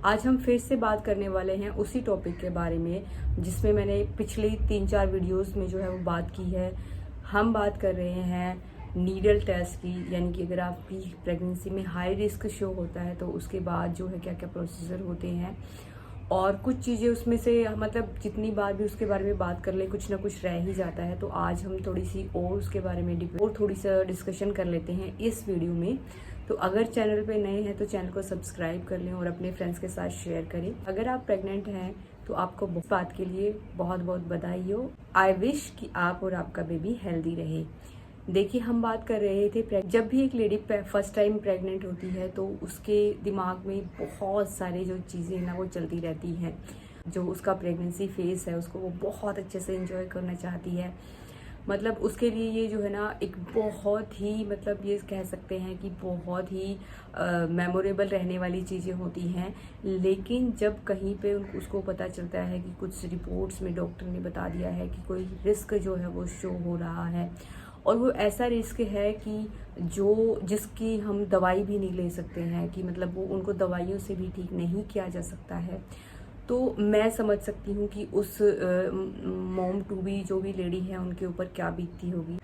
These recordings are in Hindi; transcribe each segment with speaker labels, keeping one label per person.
Speaker 1: आज हम फिर से बात करने वाले हैं उसी टॉपिक के बारे में जिसमें मैंने पिछले 3-4 वीडियोस में जो है वो बात की है। हम बात कर रहे हैं नीडल टेस्ट की, यानी कि अगर आपकी प्रेगनेंसी में हाई रिस्क शो होता है तो उसके बाद जो है क्या क्या प्रोसीजर होते हैं, और कुछ चीज़ें उसमें से मतलब जितनी बार भी उसके बारे में बात कर ले कुछ ना कुछ रह ही जाता है। तो आज हम थोड़ी सी और उसके बारे में और थोड़ी सा डिस्कशन कर लेते हैं इस वीडियो में। तो अगर चैनल पे नए हैं तो चैनल को सब्सक्राइब कर लें और अपने फ्रेंड्स के साथ शेयर करें। अगर आप प्रेग्नेंट हैं तो आपको इस बात के लिए बहुत बहुत बधाई हो। आई विश कि आप और आपका बेबी हेल्दी रहे। देखिए, हम बात कर रहे थे जब भी एक लेडी फर्स्ट टाइम प्रेग्नेंट होती है तो उसके दिमाग में बहुत सारे जो चीज़ें ना वो चलती रहती हैं। जो उसका प्रेगनेंसी फेस है उसको वो बहुत अच्छे से एंजॉय करना चाहती है। मतलब उसके लिए ये जो है ना एक बहुत ही मतलब ये कह सकते हैं कि बहुत ही मेमोरेबल रहने वाली चीज़ें होती हैं। लेकिन जब कहीं पे उसको पता चलता है कि कुछ रिपोर्ट्स में डॉक्टर ने बता दिया है कि कोई रिस्क जो है वो शो हो रहा है, और वो ऐसा रिस्क है कि जिसकी हम दवाई भी नहीं ले सकते हैं, कि मतलब वो उनको दवाइयों से भी ठीक नहीं किया जा सकता है, तो मैं समझ सकती हूँ कि उस मॉम टू बी जो भी लेडी है उनके ऊपर क्या बीतती होगी।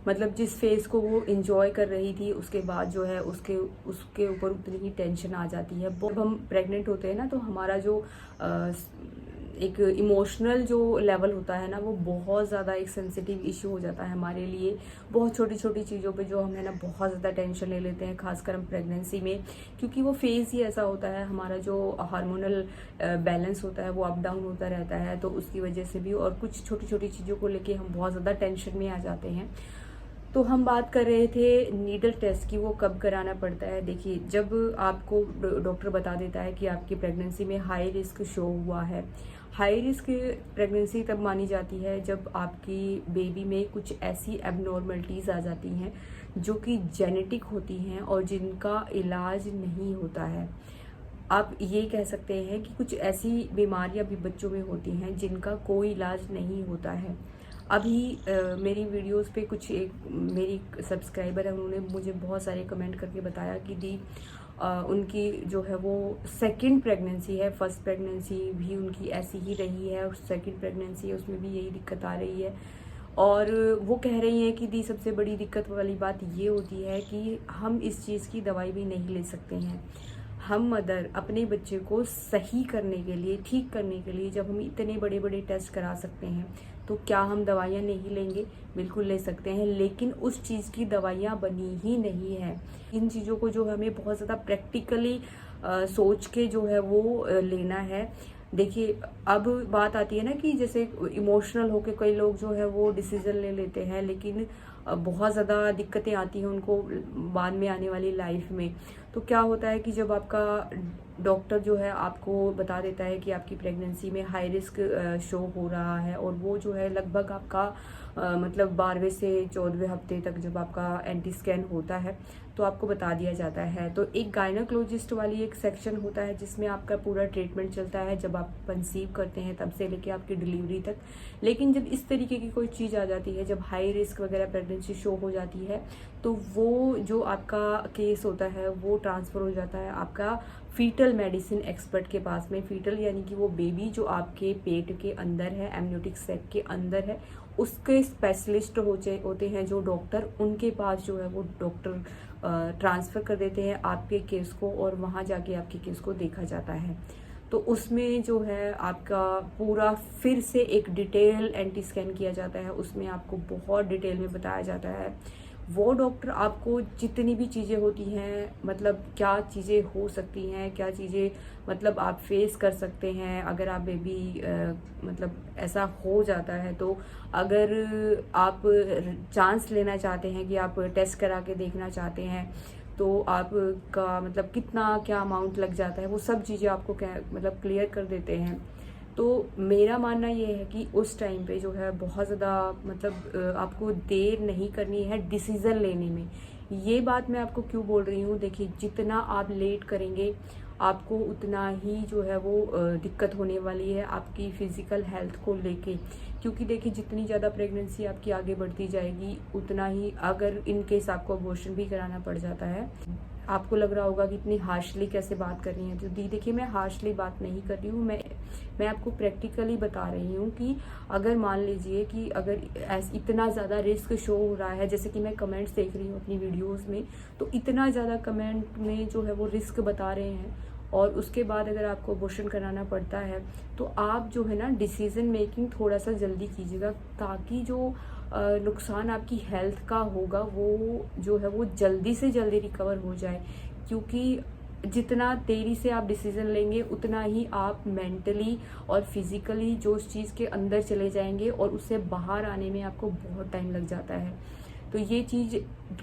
Speaker 1: मतलब जिस फेज को वो एंजॉय कर रही थी उसके बाद जो है उसके ऊपर उतनी ही टेंशन आ जाती है। जब हम प्रेग्नेंट होते हैं ना तो हमारा जो एक इमोशनल जो लेवल होता है ना वो बहुत ज़्यादा एक सेंसिटिव इशू हो जाता है हमारे लिए। बहुत छोटी छोटी चीज़ों पे जो हमें ना बहुत ज़्यादा टेंशन ले लेते हैं, खासकर हम प्रेगनेंसी में, क्योंकि वो फेज़ ही ऐसा होता है। हमारा जो हार्मोनल बैलेंस होता है वो अप डाउन होता रहता है, तो उसकी वजह से भी और कुछ छोटी छोटी चीज़ों को लेके हम बहुत ज़्यादा टेंशन में आ जाते हैं। तो हम बात कर रहे थे नीडल टेस्ट की, वो कब कराना पड़ता है। देखिए, जब आपको डॉक्टर बता देता है कि आपकी प्रेगनेंसी में हाई रिस्क शो हुआ है। हाई रिस्क प्रेगनेंसी तब मानी जाती है जब आपकी बेबी में कुछ ऐसी एबनॉर्मलिटीज़ आ जाती हैं जो कि जेनेटिक होती हैं और जिनका इलाज नहीं होता है। आप ये कह सकते हैं कि कुछ ऐसी बीमारियां भी बच्चों में होती हैं जिनका कोई इलाज नहीं होता है। अभी मेरी वीडियोस पे कुछ एक मेरी सब्सक्राइबर है, उन्होंने मुझे बहुत सारे कमेंट करके बताया कि दी उनकी जो है वो सेकंड प्रेगनेंसी है, फर्स्ट प्रेगनेंसी भी उनकी ऐसी ही रही है और सेकंड प्रेगनेंसी है उसमें भी यही दिक्कत आ रही है। और वो कह रही हैं कि दी सबसे बड़ी दिक्कत वाली बात ये होती है कि हम इस चीज़ की दवाई भी नहीं ले सकते हैं। हम मदर अपने बच्चे को सही करने के लिए, ठीक करने के लिए, जब हम इतने बड़े बड़े टेस्ट करा सकते हैं तो क्या हम दवाइयाँ नहीं लेंगे? बिल्कुल ले सकते हैं, लेकिन उस चीज़ की दवाइयाँ बनी ही नहीं है। इन चीज़ों को जो हमें बहुत ज़्यादा प्रैक्टिकली सोच के जो है वो लेना है। देखिए, अब बात आती है ना कि जैसे इमोशनल होके कई लोग जो है वो डिसीजन ले लेते हैं, लेकिन बहुत ज़्यादा दिक्कतें आती हैं उनको बाद में आने वाली लाइफ में। तो क्या होता है कि जब आपका डॉक्टर जो है आपको बता देता है कि आपकी प्रेगनेंसी में हाई रिस्क शो हो रहा है, और वो जो है लगभग आपका मतलब 12वें से 14वें हफ्ते तक जब आपका एंटी स्कैन होता है तो आपको बता दिया जाता है। तो एक गायनोकोलॉजिस्ट वाली एक सेक्शन होता है जिसमें आपका पूरा ट्रीटमेंट चलता है जब आप कंसीव करते हैं तब से लेके आपकी डिलीवरी तक। लेकिन जब इस तरीके की कोई चीज़ आ जाती है, जब हाई रिस्क वगैरह प्रेगनेंसी शो हो जाती है, तो वो जो आपका केस होता है वो ट्रांसफ़र हो जाता है आपका फीटल मेडिसिन एक्सपर्ट के पास में। फीटल यानी कि वो बेबी जो आपके पेट के अंदर है, एमनियोटिक सैक के अंदर है, उसके स्पेशलिस्ट होते हैं जो डॉक्टर, उनके पास जो है वो डॉक्टर ट्रांसफ़र कर देते हैं आपके केस को, और वहाँ जाके आपके केस को देखा जाता है। तो उसमें जो है आपका पूरा फिर से एक डिटेल एंटी स्कैन किया जाता है। उसमें आपको बहुत डिटेल में बताया जाता है। वो डॉक्टर आपको जितनी भी चीज़ें होती हैं, मतलब क्या चीज़ें हो सकती हैं, क्या चीज़ें मतलब आप फेस कर सकते हैं अगर आप बेबी मतलब ऐसा हो जाता है, तो अगर आप चांस लेना चाहते हैं कि आप टेस्ट करा के देखना चाहते हैं तो आपका मतलब कितना क्या अमाउंट लग जाता है, वो सब चीज़ें आपको मतलब क्लियर कर देते हैं। तो मेरा मानना ये है कि उस टाइम पे जो है बहुत ज़्यादा मतलब आपको देर नहीं करनी है डिसीज़न लेने में। ये बात मैं आपको क्यों बोल रही हूँ, देखिए जितना आप लेट करेंगे आपको उतना ही जो है वो दिक्कत होने वाली है आपकी फिज़िकल हेल्थ को लेके। क्योंकि देखिए जितनी ज़्यादा प्रेगनेंसी आपकी आगे बढ़ती जाएगी उतना ही, अगर इन केस आपको अबॉर्शन भी कराना पड़ जाता है, आपको लग रहा होगा कि इतनी हार्शली कैसे बात कर रही हैं। तो दी देखिए, मैं हार्शली बात नहीं कर रही हूँ, मैं आपको प्रैक्टिकली बता रही हूँ कि अगर मान लीजिए कि अगर इतना ज़्यादा रिस्क शो हो रहा है, जैसे कि मैं कमेंट्स देख रही हूँ अपनी वीडियोस में, तो इतना ज़्यादा कमेंट में जो है वो रिस्क बता रहे हैं, और उसके बाद अगर आपको अबॉर्शन कराना पड़ता है तो आप जो है ना डिसीजन मेकिंग थोड़ा सा जल्दी कीजिएगा, ताकि जो नुकसान आपकी हेल्थ का होगा वो जो है वो जल्दी से जल्दी रिकवर हो जाए। क्योंकि जितना देरी से आप डिसीजन लेंगे उतना ही आप मेंटली और फिजिकली जो उस चीज़ के अंदर चले जाएंगे, और उससे बाहर आने में आपको बहुत टाइम लग जाता है। तो ये चीज़,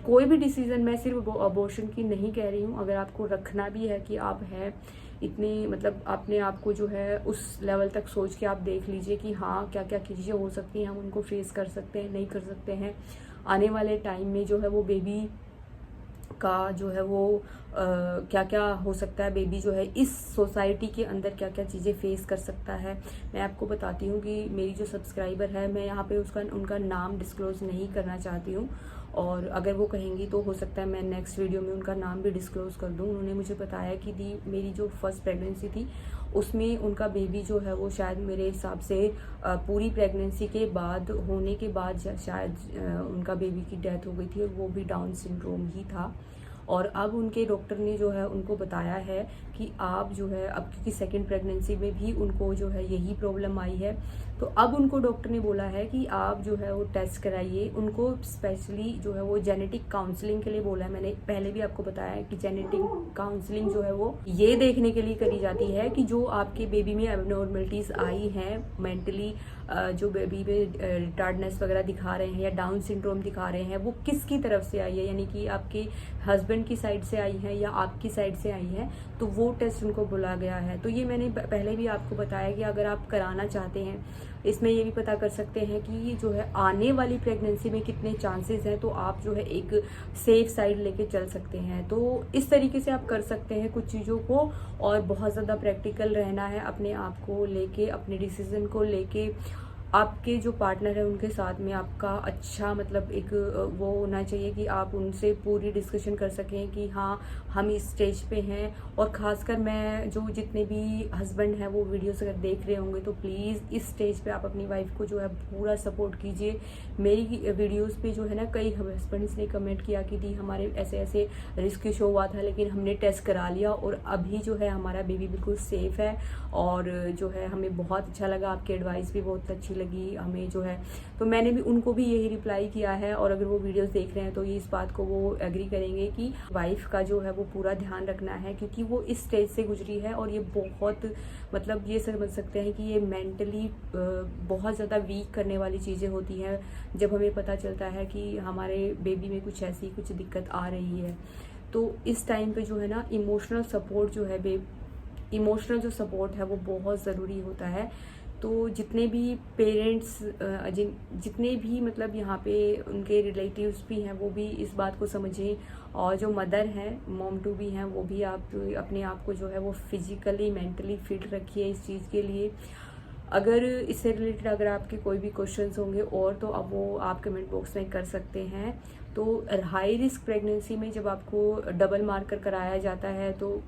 Speaker 1: कोई भी डिसीजन, मैं सिर्फ अबॉर्शन की नहीं कह रही हूँ, अगर आपको रखना भी है कि आप हैं इतने मतलब अपने आप को जो है उस लेवल तक सोच के आप देख लीजिए कि हाँ क्या क्या चीज़ें हो सकती हैं, हम उनको फेस कर सकते हैं, नहीं कर सकते हैं। आने वाले टाइम में जो है वो बेबी का जो है वो क्या क्या हो सकता है, बेबी जो है इस सोसाइटी के अंदर क्या क्या चीज़ें फेस कर सकता है। मैं आपको बताती हूँ कि मेरी जो सब्सक्राइबर है, मैं यहाँ पे उनका नाम डिस्क्लोज़ नहीं करना चाहती हूँ, और अगर वो कहेंगी तो हो सकता है मैं नेक्स्ट वीडियो में उनका नाम भी डिस्क्लोज़ कर दूँ। उन्होंने मुझे बताया कि दी मेरी जो फर्स्ट प्रेगनेंसी थी उसमें उनका बेबी जो है वो शायद मेरे हिसाब से पूरी प्रेगनेंसी के बाद होने के बाद शायद उनका बेबी की डेथ हो गई थी, और वो भी डाउन सिंड्रोम ही था। और अब उनके डॉक्टर ने जो है उनको बताया है कि आप जो है, अब क्योंकि सेकंड प्रेगनेंसी में भी उनको जो है यही प्रॉब्लम आई है, तो अब उनको डॉक्टर ने बोला है कि आप जो है वो टेस्ट कराइए। उनको स्पेशली जो है वो जेनेटिक काउंसलिंग के लिए बोला है। मैंने पहले भी आपको बताया है कि जेनेटिक काउंसलिंग जो है वो ये देखने के लिए करी जाती है कि जो आपके बेबी में एबनॉर्मलिटीज आई हैं मेंटली, जो बेबी में रिटार्डनेस वगैरह दिखा रहे हैं या डाउन सिंड्रोम दिखा रहे हैं, वो किसकी तरफ से आई है, यानी कि आपके हस्बैंड की साइड से आई है या आपकी साइड से आई है, तो वो टेस्ट उनको बोला गया है। तो ये मैंने पहले भी आपको बताया कि अगर आप कराना चाहते हैं, इसमें ये भी पता कर सकते हैं कि जो है आने वाली प्रेगनेंसी में कितने चांसेस हैं, तो आप जो है एक सेफ साइड लेके चल सकते हैं। तो इस तरीके से आप कर सकते हैं कुछ चीज़ों को, और बहुत ज़्यादा प्रैक्टिकल रहना है अपने आप को लेके, अपने डिसीजन को लेके। आपके जो पार्टनर है उनके साथ में आपका अच्छा मतलब एक वो होना चाहिए कि आप उनसे पूरी डिस्कशन कर सकें कि हाँ हम इस स्टेज पे हैं। और ख़ासकर मैं जो जितने भी हस्बैंड हैं वो वीडियोस अगर देख रहे होंगे तो प्लीज़ इस स्टेज पे आप अपनी वाइफ को जो है पूरा सपोर्ट कीजिए। मेरी वीडियोस पे जो है ना कई हस्बैंड्स ने कमेंट किया कि दी हमारे ऐसे ऐसे रिस्क शो हुआ था, लेकिन हमने टेस्ट करा लिया और अभी जो है हमारा बेबी बिल्कुल सेफ है, और जो है हमें बहुत अच्छा लगा, आपकी एडवाइस भी बहुत अच्छी लगी हमें जो है। तो मैंने भी उनको भी यही रिप्लाई किया है, और अगर वो वीडियोस देख रहे हैं तो ये इस बात को वो एग्री करेंगे कि वाइफ का जो है वो पूरा ध्यान रखना है, क्योंकि वो इस स्टेज से गुजरी है। और ये बहुत मतलब ये समझ सकते हैं कि ये मेंटली बहुत ज़्यादा वीक करने वाली चीज़ें होती हैं जब हमें पता चलता है कि हमारे बेबी में कुछ दिक्कत आ रही है। तो इस टाइम पे जो है ना इमोशनल सपोर्ट जो है इमोशनल जो सपोर्ट है वो बहुत ज़रूरी होता है। तो जितने भी पेरेंट्स जितने भी मतलब यहाँ पे उनके रिलेटिव्स भी हैं वो भी इस बात को समझें, और जो मदर हैं मॉम टू भी हैं वो भी आप अपने आप को जो है वो फिजिकली मेंटली फिट रखिए इस चीज़ के लिए। अगर इससे रिलेटेड अगर आपके कोई भी क्वेश्चंस होंगे और तो अब वो आप कमेंट बॉक्स में कर सकते हैं। तो हाई रिस्क प्रेगनेंसी में जब आपको डबल मार्कर कराया जाता है तो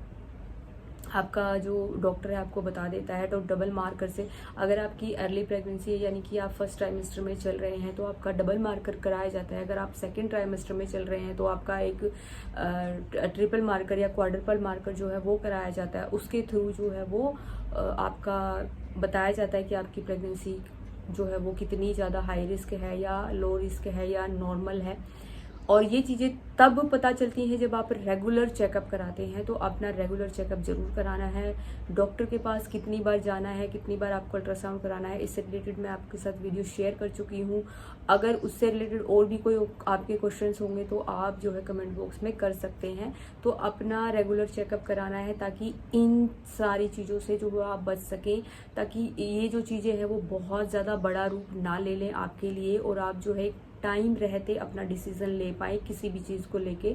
Speaker 1: आपका जो डॉक्टर है आपको बता देता है, तो डबल मार्कर से अगर आपकी अर्ली प्रेगनेंसी है यानी कि आप फर्स्ट ट्राइमेस्टर में चल रहे हैं तो आपका डबल मार्कर कराया जाता है। अगर आप सेकंड ट्राइमेस्टर में चल रहे हैं तो आपका एक ट्रिपल मार्कर या क्वाड्रपल मार्कर जो है वो कराया जाता है। उसके थ्रू जो है वो आपका बताया जाता है कि आपकी प्रेगनेंसी जो है वो कितनी ज़्यादा हाई रिस्क है या लो रिस्क है या नॉर्मल है। और ये चीज़ें तब पता चलती हैं जब आप रेगुलर चेकअप कराते हैं। तो अपना रेगुलर चेकअप जरूर कराना है। डॉक्टर के पास कितनी बार जाना है, कितनी बार आपको अल्ट्रासाउंड कराना है, इससे रिलेटेड मैं आपके साथ वीडियो शेयर कर चुकी हूँ। अगर उससे रिलेटेड और भी कोई आपके क्वेश्चंस होंगे तो आप जो है कमेंट बॉक्स में कर सकते हैं। तो अपना रेगुलर चेकअप कराना है ताकि इन सारी चीज़ों से जो आप बच सकें, ताकि ये जो चीज़ें हैं वो बहुत ज़्यादा बड़ा रूप ना ले लें आपके लिए, और आप जो है टाइम रहते अपना डिसीजन ले पाए किसी भी चीज़ को लेके।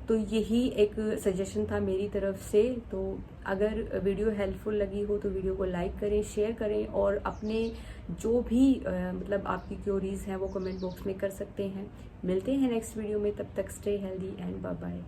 Speaker 1: तो यही एक सजेशन था मेरी तरफ से। तो अगर वीडियो हेल्पफुल लगी हो तो वीडियो को लाइक करें, शेयर करें, और अपने जो भी मतलब आपकी क्वेरीज हैं वो कमेंट बॉक्स में कर सकते हैं। मिलते हैं नेक्स्ट वीडियो में, तब तक stay healthy and bye bye.